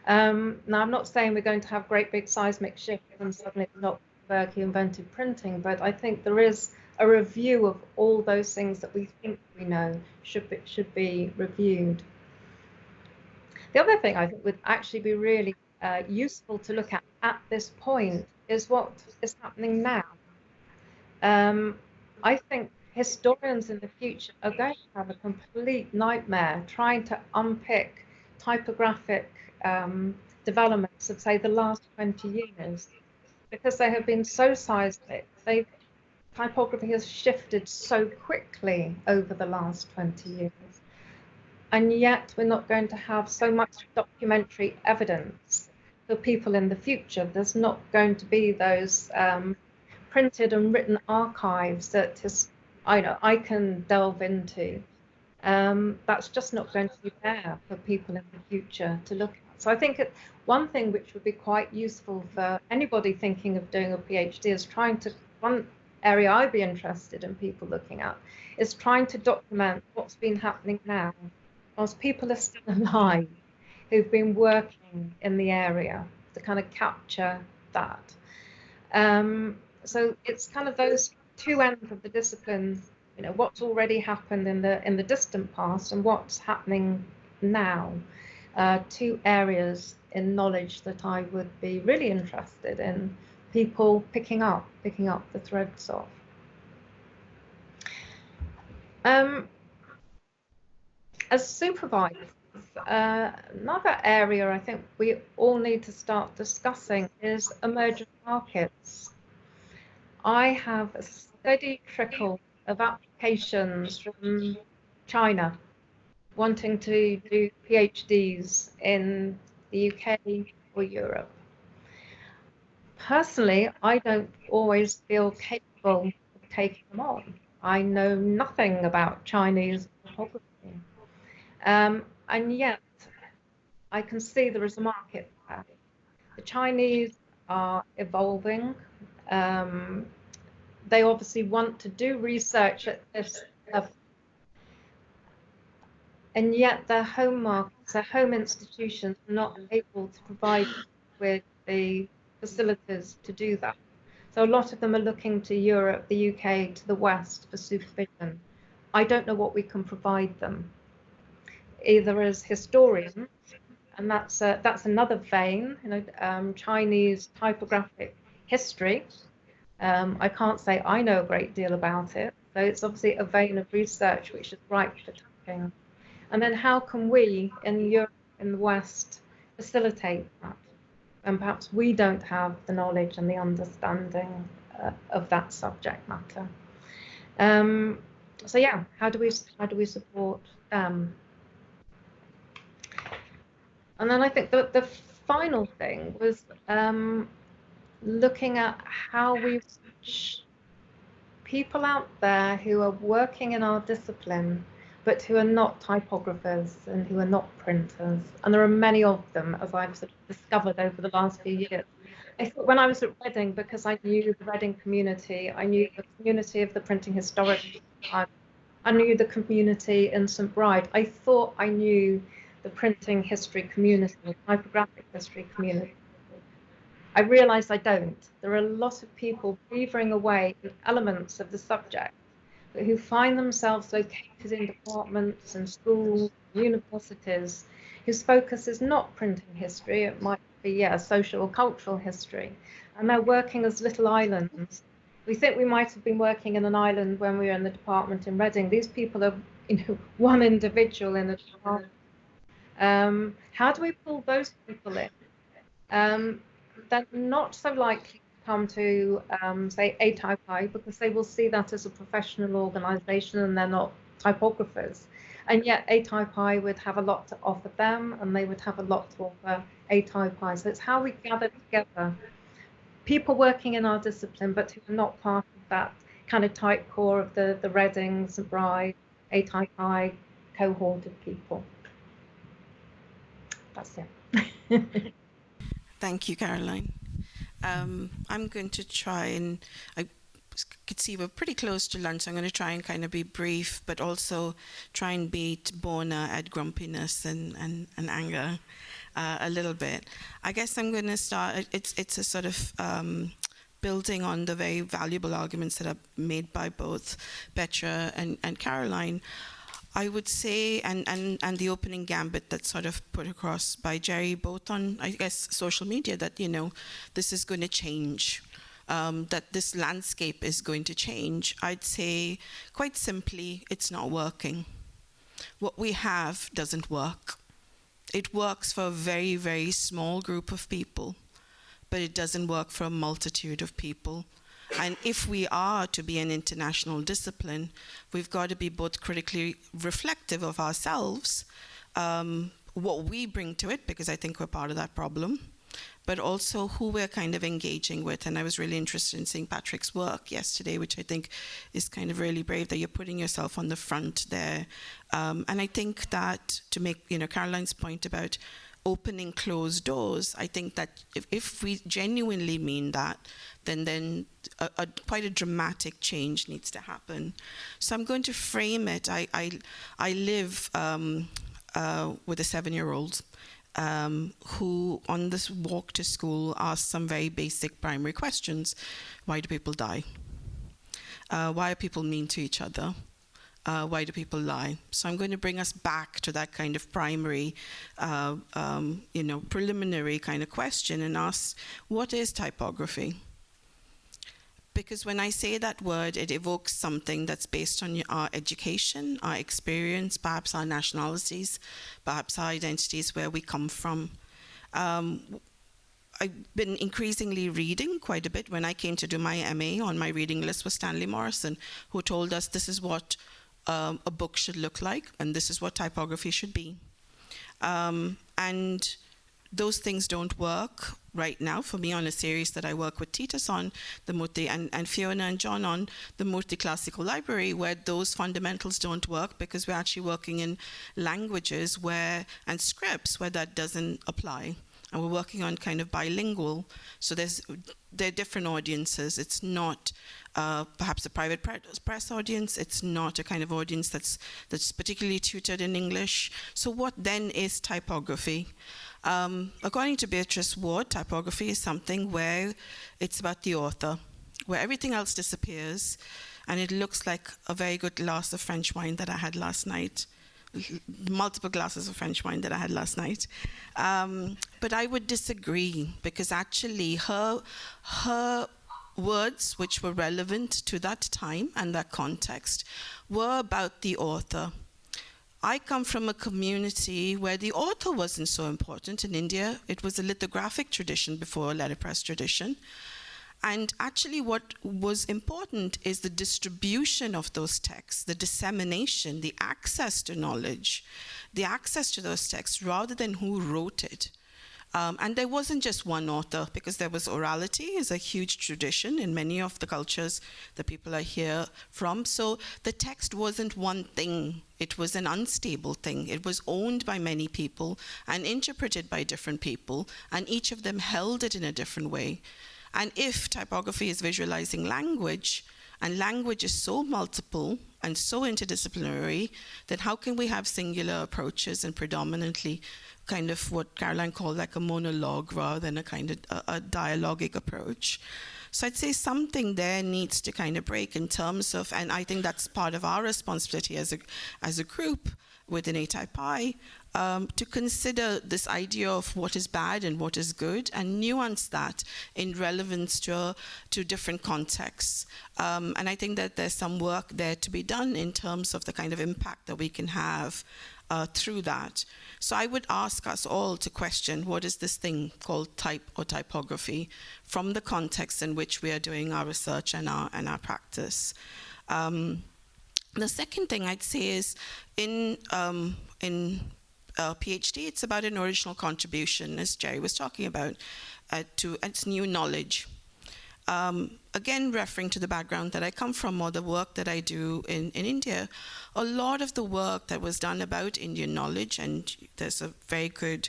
S2: Now, I'm not saying we're going to have great big seismic shifts and suddenly it's not Gutenberg who invented printing, but I think there is a review of all those things that we think we know should be reviewed. The other thing I think would actually be really useful to look at this point is what is happening now. I think historians in the future are going to have a complete nightmare trying to unpick typographic developments of, say, the last 20 years, because they have been so seismic. Typography has shifted so quickly over the last 20 years. And yet we're not going to have so much documentary evidence for people in the future. There's not going to be those printed and written archives that I can delve into. That's just not going to be there for people in the future to look at. So I think one thing which would be quite useful for anybody thinking of doing a PhD is one area I'd be interested in people looking at is trying to document what's been happening now, whilst people are still alive who've been working in the area to kind of capture that. So it's kind of those two ends of the discipline, you know, what's already happened in the distant past and what's happening now. Two areas in knowledge that I would be really interested in people picking up the threads of. As supervisors, another area I think we all need to start discussing is emerging markets. I have a steady trickle of applications from China wanting to do PhDs in the UK or Europe. Personally, I don't always feel capable of taking them on. I know nothing about Chinese typography. And yet, I can see there is a market there. The Chinese are evolving. They obviously want to do research at this level. And yet their home markets, their home institutions are not able to provide with the facilities to do that. So a lot of them are looking to Europe, the UK, to the West for supervision. I don't know what we can provide them, either as historians, and that's another vein, you know, Chinese typographic history. I can't say I know a great deal about it, so it's obviously a vein of research which is ripe for tapping. And then how can we in Europe, in the West, facilitate that? and perhaps we don't have the knowledge and the understanding of that subject matter. So yeah, how do we support them? And then I think the final thing was looking at how we reach people out there who are working in our discipline, but who are not typographers and who are not printers. And there are many of them, as I've sort of discovered over the last few years. I thought when I was at Reading, because I knew the Reading community, I knew the community of the Printing Historic Archive, I knew the community in St Bride. I thought I knew the printing history community, the typographic history community. I realised I don't. There are a lot of people beavering away in elements of the subject, but who find themselves located in departments and schools, universities, whose focus is not printing history. It might be, social or cultural history. And they're working as little islands. We think we might have been working in an island when we were in the department in Reading. These people are, one individual in a department. How do we pull those people in? They're not so likely to come to, say, ATypI, because they will see that as a professional organisation and they're not typographers. And yet ATypI would have a lot to offer them, and they would have a lot to offer ATypI. So it's how we gather together people working in our discipline, but who are not part of that kind of tight core of the Reading, St Bride, ATypI cohort of people. That's it.
S1: Thank you, Caroline. I'm going to try, and I could see we're pretty close to lunch, so I'm going to try and kind of be brief, but also try and beat Bona at grumpiness and anger a little bit. I guess I'm going to start, it's a sort of building on the very valuable arguments that are made by both Petra and Caroline. I would say, and the opening gambit that's sort of put across by Jerry, both on, I guess, social media, that, this is going to change, that this landscape is going to change. I'd say, quite simply, it's not working. What we have doesn't work. It works for a very, very small group of people, but it doesn't work for a multitude of people. And if we are to be an international discipline, we've got to be both critically reflective of ourselves, what we bring to it, because I think we're part of that problem, but also who we're kind of engaging with. And I was really interested in seeing Patrick's work yesterday, which I think is kind of really brave, that you're putting yourself on the front there. And I think that, to make Caroline's point about opening closed doors, I think that if we genuinely mean that, then quite a dramatic change needs to happen. So I'm going to frame it. I live with a 7-year-old who, on this walk to school, asks some very basic primary questions. Why do people die? Why are people mean to each other? Why do people lie? So I'm going to bring us back to that kind of primary, preliminary kind of question and ask, what is typography? Because when I say that word, it evokes something that's based on our education, our experience, perhaps our nationalities, perhaps our identities, where we come from. I've been increasingly reading quite a bit. When I came to do my MA, on my reading list was Stanley Morrison, who told us this is what a book should look like, and this is what typography should be. And those things don't work right now for me on a series that I work with Titus on, the Murti, and Fiona and John on the Murti Classical Library, where those fundamentals don't work, because we're actually working in languages and scripts where that doesn't apply. And we're working on kind of bilingual, so there are different audiences. It's not perhaps a private press audience. It's not a kind of audience that's particularly tutored in English. So what then is typography? According to Beatrice Ward, typography is something where it's about the author, where everything else disappears, and it looks like a very good glass of French wine that I had last night. Multiple glasses of French wine that I had last night. But I would disagree, because actually her words, which were relevant to that time and that context, were about the author. I come from a community where the author wasn't so important. In India, it was a lithographic tradition before a letterpress tradition. And actually what was important is the distribution of those texts, the dissemination, the access to knowledge, the access to those texts rather than who wrote it. And there wasn't just one author, because there was orality is a huge tradition in many of the cultures that people are here from. So the text wasn't one thing. It was an unstable thing. It was owned by many people and interpreted by different people, and each of them held it in a different way. And if typography is visualizing language, and language is so multiple and so interdisciplinary, then how can we have singular approaches and predominantly kind of what Caroline called like a monologue rather than a kind of a dialogic approach? So I'd say something there needs to kind of break in terms of, and I think that's part of our responsibility as a group within ATypI, to consider this idea of what is bad and what is good and nuance that in relevance to different contexts. And I think that there's some work there to be done in terms of the kind of impact that we can have through that. So I would ask us all to question what is this thing called type or typography from the context in which we are doing our research and our practice. The second thing I'd say is in PhD, it's about an original contribution, as Jerry was talking about, to its new knowledge. Again, referring to the background that I come from or the work that I do in India, a lot of the work that was done about Indian knowledge, and there's a very good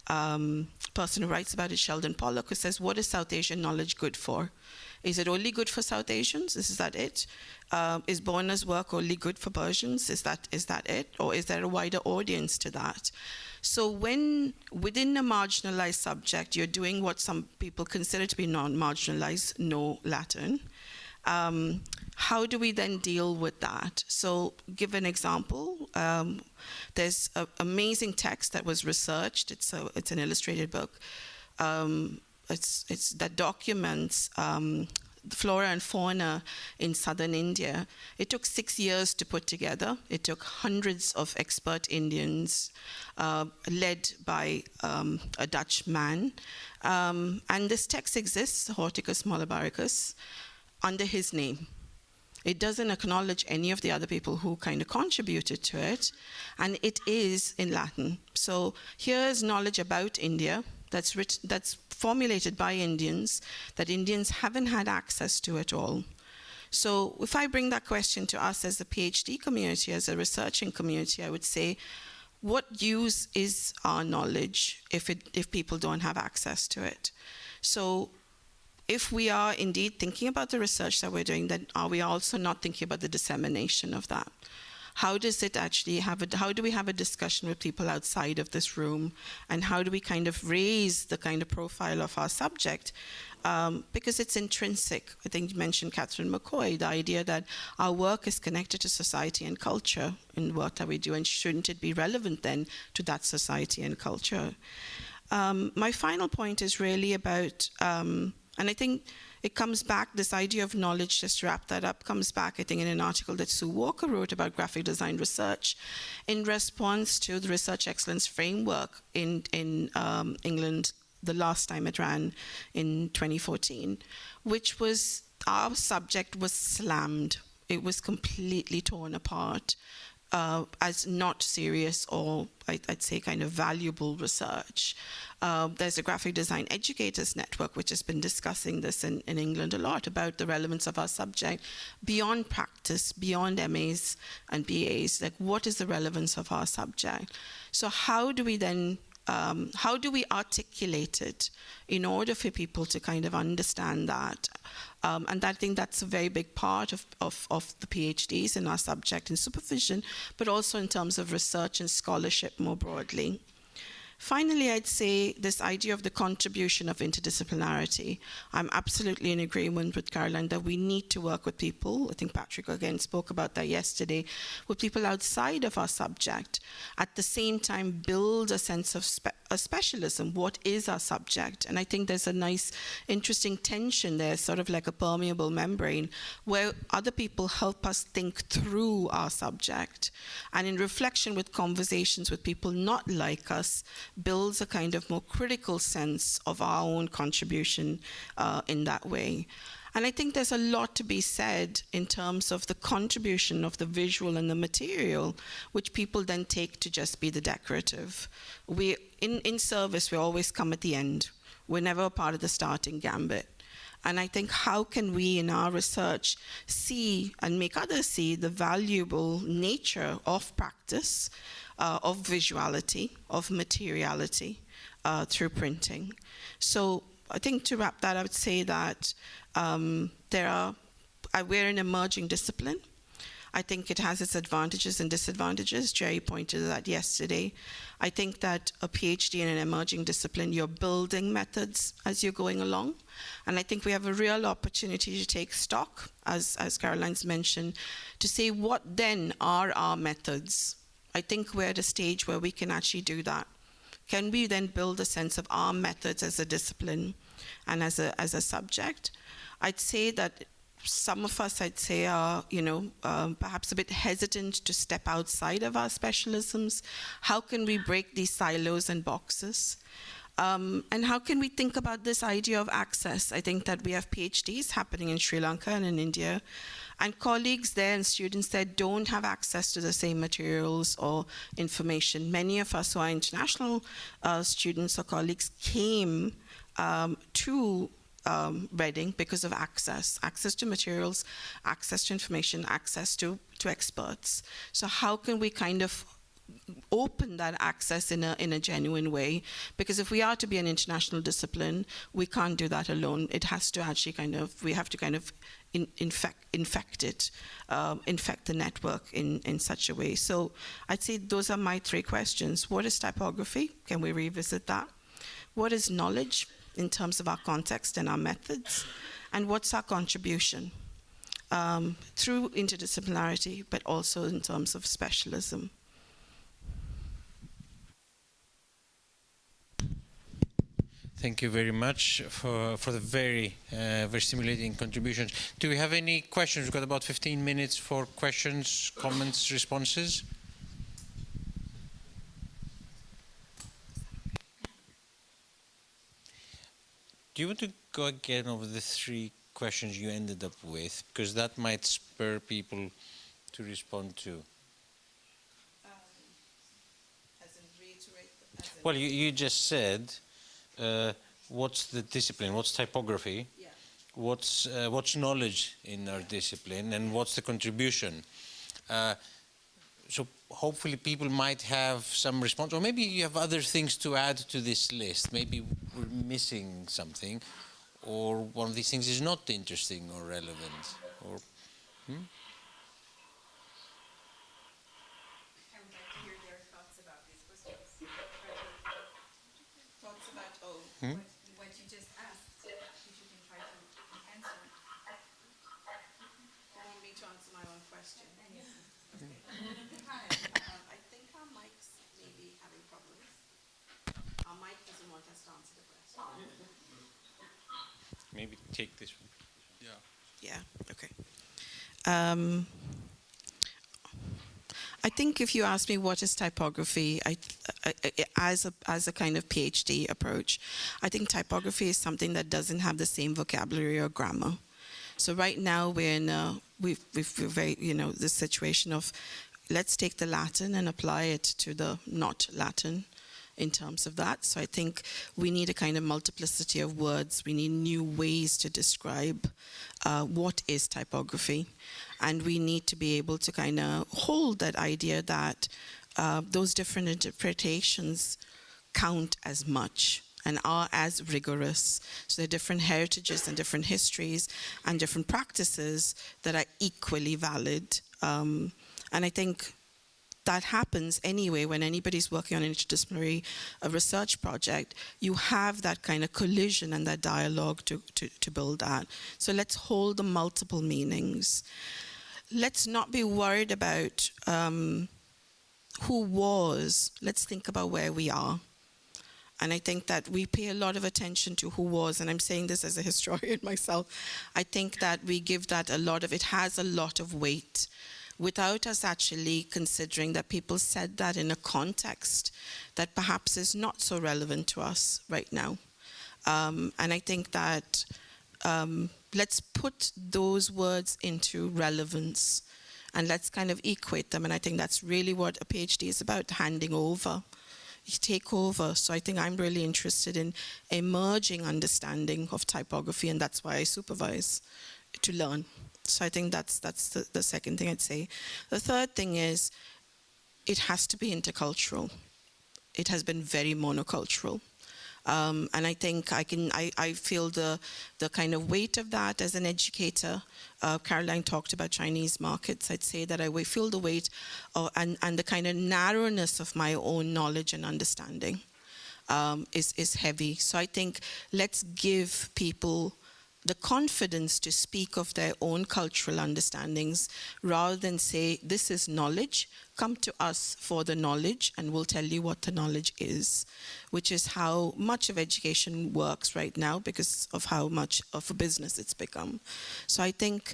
S1: person who writes about it, Sheldon Pollock, who says, what is South Asian knowledge good for? Is it only good for South Asians? Is that it? Is Borna's work only good for Persians? Is that it? Or is there a wider audience to that? So when within a marginalized subject, you're doing what some people consider to be non-marginalized, no Latin, how do we then deal with that? So give an example. There's an amazing text that was researched. It's an illustrated book. That documents the flora and fauna in southern India. It took 6 years to put together. It took hundreds of expert Indians, led by a Dutch man. And this text exists, Horticus Malabaricus, under his name. It doesn't acknowledge any of the other people who kind of contributed to it, and it is in Latin. So here's knowledge about India that's formulated by Indians, that Indians haven't had access to at all. So if I bring that question to us as a PhD community, as a researching community, I would say, what use is our knowledge if people don't have access to it? So if we are indeed thinking about the research that we're doing, then are we also not thinking about the dissemination of that? How does it actually how do we have a discussion with people outside of this room? And how do we kind of raise the kind of profile of our subject? Because it's intrinsic. I think you mentioned Catherine McCoy, the idea that our work is connected to society and culture in work that we do, and shouldn't it be relevant then to that society and culture? My final point is really about, and I think it comes back, this idea of knowledge, just to wrap that up, comes back, I think, in an article that Sue Walker wrote about graphic design research in response to the Research Excellence Framework in England, the last time it ran in 2014, which was, our subject was slammed. It was completely torn apart as not serious or, I'd say, kind of valuable research. There's a graphic design educators network which has been discussing this in England a lot about the relevance of our subject beyond practice, beyond MAs and BAs, like what is the relevance of our subject? So how do we then, how do we articulate it in order for people to kind of understand that? And I think that's a very big part of the PhDs in our subject in supervision, but also in terms of research and scholarship more broadly. Finally, I'd say this idea of the contribution of interdisciplinarity. I'm absolutely in agreement with Caroline that we need to work with people. I think Patrick again spoke about that yesterday, with people outside of our subject. At the same time, build a sense of a specialism? What is our subject? And I think there's a nice, interesting tension there, sort of like a permeable membrane, where other people help us think through our subject. And in reflection with conversations with people not like us, builds a kind of more critical sense of our own contribution in that way. And I think there's a lot to be said in terms of the contribution of the visual and the material, which people then take to just be the decorative. In service, we always come at the end. We're never a part of the starting gambit. And I think how can we in our research see and make others see the valuable nature of practice, of visuality, of materiality through printing. So I think to wrap that, I would say that we're an emerging discipline. I think it has its advantages and disadvantages. Jerry pointed to that yesterday. I think that a PhD in an emerging discipline, you're building methods as you're going along. And I think we have a real opportunity to take stock, as Caroline's mentioned, to say what then are our methods. I think we're at a stage where we can actually do that. Can we then build a sense of our methods as a discipline and as a subject? I'd say that some of us, are, perhaps a bit hesitant to step outside of our specialisms. How can we break these silos and boxes? And how can we think about this idea of access? I think that we have PhDs happening in Sri Lanka and in India, and colleagues there and students there don't have access to the same materials or information. Many of us who are international students or colleagues came to Reading because of access to materials, access to information, access to experts. So how can we kind of open that access in a genuine way? Because if we are to be an international discipline, we can't do that alone. It has to actually we have to infect it, infect the network in such a way. So I'd say those are my three questions. What is typography? Can we revisit that? What is knowledge in terms of our context and our methods? And what's our contribution through interdisciplinarity, but also in terms of specialism?
S5: Thank you very much for the very stimulating contributions. Do we have any questions? We've got about 15 minutes for questions, comments, responses. Do you want to go again over the three questions you ended up with? Because that might spur people to respond to. Well, you just said, what's the discipline? What's typography? Yeah. What's knowledge in our discipline? And what's the contribution? So hopefully people might have some response, or maybe you have other things to add to this list. Maybe we're missing something, or one of these things is not interesting or relevant. Or,
S1: I would like to hear their thoughts about these questions. Thoughts about what you just asked, if you can try to answer. Or want me to answer my own question? Okay. I think our mics may be having problems. Our mic doesn't want us to answer the question.
S5: maybe take this one.
S1: Yeah, okay. I think if you ask me what is typography, as a kind of PhD approach, I think typography is something that doesn't have the same vocabulary or grammar. So right now we're in we're very, this situation of let's take the Latin and apply it to the not Latin in terms of that. So I think we need a kind of multiplicity of words. We need new ways to describe what is typography. And we need to be able to kind of hold that idea that those different interpretations count as much and are as rigorous. So there are different heritages and different histories and different practices that are equally valid. And I think that happens anyway when anybody's working on an interdisciplinary research project. You have that kind of collision and that dialogue to build that. So let's hold the multiple meanings. Let's not be worried about who was. Let's think about where we are. And I think that we pay a lot of attention to who was, and I'm saying this as a historian myself, I think that we give that it has a lot of weight without us actually considering that people said that in a context that perhaps is not so relevant to us right now. And I think that let's put those words into relevance and let's kind of equate them. And I think that's really what a PhD is about, handing over. You take over. So I think I'm really interested in emerging understanding of typography, and that's why I supervise, to learn. So I think that's the second thing I'd say. The third thing is it has to be intercultural. It has been very monocultural. And I think I feel the kind of weight of that as an educator. Caroline talked about Chinese markets. I'd say that I feel the weight and the kind of narrowness of my own knowledge and understanding is heavy. So I think let's give people the confidence to speak of their own cultural understandings rather than say, this is knowledge, come to us for the knowledge and we'll tell you what the knowledge is, which is how much of education works right now because of how much of a business it's become. So I think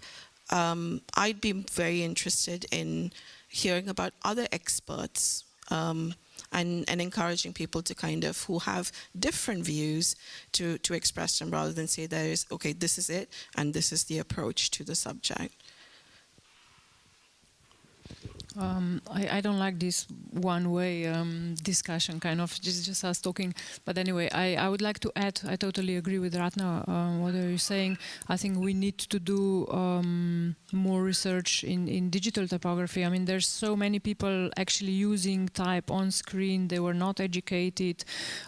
S1: I'd be very interested in hearing about other experts and encouraging people to kind of, who have different views, to express them rather than say there is, okay, this is it, and this is the approach to the subject.
S3: I don't like this one-way discussion, kind of just us talking. But anyway, I would like to add, I totally agree with Rathna, what are you saying. I think we need to do more research in digital typography. I mean, there's so many people actually using type on screen. They were not educated.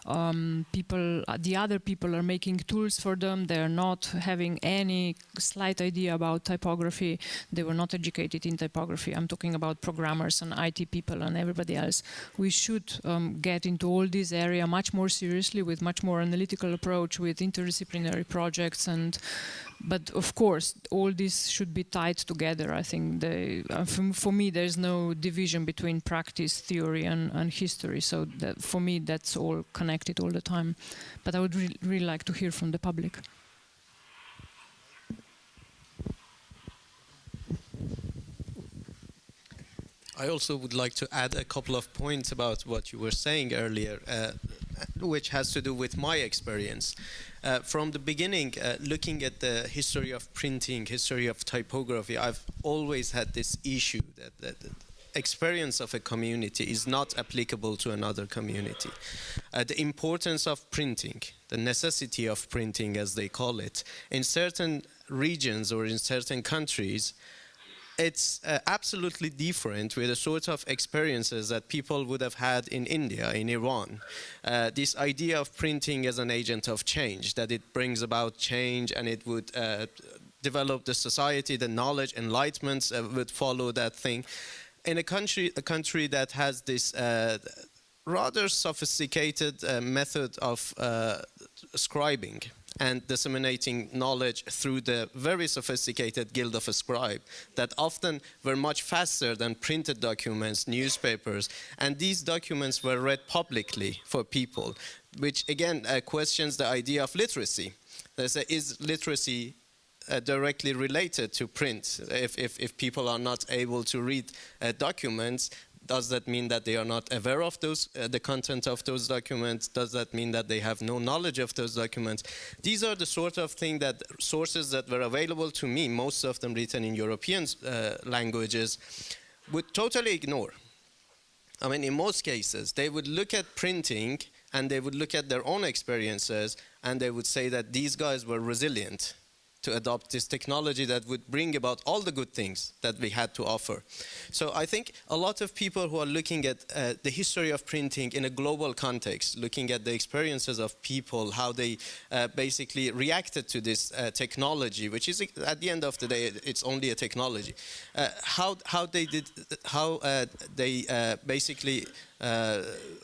S3: The other people are making tools for them. They're not having any slight idea about typography. They were not educated in typography. I'm talking about programmers and IT people and everybody else. We should get into all this area much more seriously, with much more analytical approach, with interdisciplinary projects. But of course, all this should be tied together. I think for me, there's no division between practice, theory, and history. So for me, that's all connected all the time. But I would really like to hear from the public.
S6: I also would like to add a couple of points about what you were saying earlier, which has to do with my experience. From the beginning, looking at the history of printing, history of typography, I've always had this issue that the experience of a community is not applicable to another community. The importance of printing, the necessity of printing, as they call it, in certain regions or in certain countries, it's absolutely different with the sort of experiences that people would have had in India, in Iran. This idea of printing as an agent of change, that it brings about change and it would develop the society, the knowledge, enlightenment would follow that thing. In a country that has this rather sophisticated method of scribing and disseminating knowledge through the very sophisticated guild of a scribe that often were much faster than printed documents, newspapers, and these documents were read publicly for people, which again questions the idea of literacy. They say, is literacy directly related to print? If people are not able to read documents, does that mean that they are not aware of those, the content of those documents? Does that mean that they have no knowledge of those documents? These are the sort of thing that sources that were available to me, most of them written in European languages, would totally ignore. I mean, in most cases, they would look at printing and they would look at their own experiences and they would say that these guys were resilient to adopt this technology that would bring about all the good things that we had to offer. So I think a lot of people who are looking at the history of printing in a global context, looking at the experiences of people, how they basically reacted to this technology, which is at the end of the day, it's only a technology, how they basically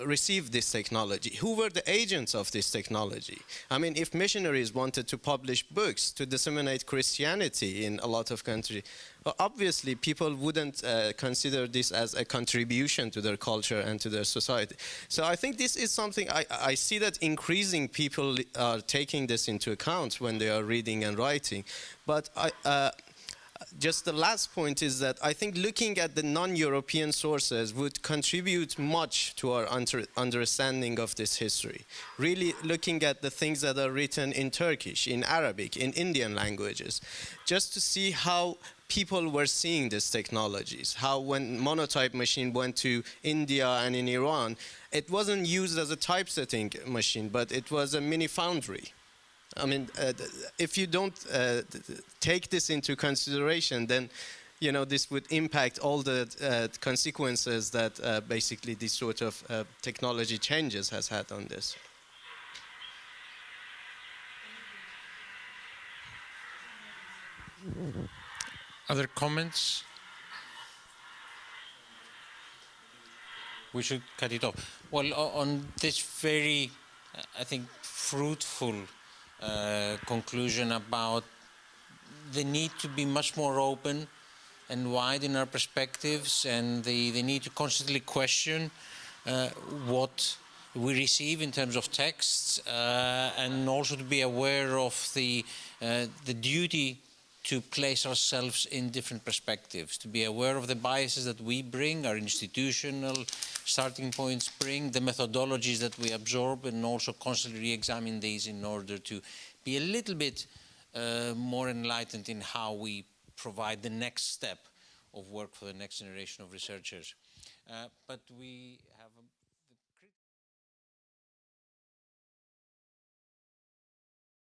S6: received this technology? Who were the agents of this technology? I mean, if missionaries wanted to publish books to disseminate Christianity in a lot of countries, well, obviously people wouldn't consider this as a contribution to their culture and to their society. So I think this is something I see that increasing people are taking this into account when they are reading and writing. But just the last point is that I think looking at the non-European sources would contribute much to our understanding of this history. Really looking at the things that are written in Turkish, in Arabic, in Indian languages, just to see how people were seeing these technologies, how when monotype machine went to India and in Iran, it wasn't used as a typesetting machine, but it was a mini foundry. I mean, if you don't take this into consideration, then, you know, this would impact all the consequences that basically this sort of technology changes has had on this.
S5: Other comments? We should cut it off. Well, on this very, I think, fruitful conclusion about the need to be much more open and wide in our perspectives, and the need to constantly question what we receive in terms of texts, and also to be aware of the duty to place ourselves in different perspectives, to be aware of the biases that we bring, our institutional starting points bring, the methodologies that we absorb, and also constantly re-examine these in order to be a little bit more enlightened in how we provide the next step of work for the next generation of researchers. But we have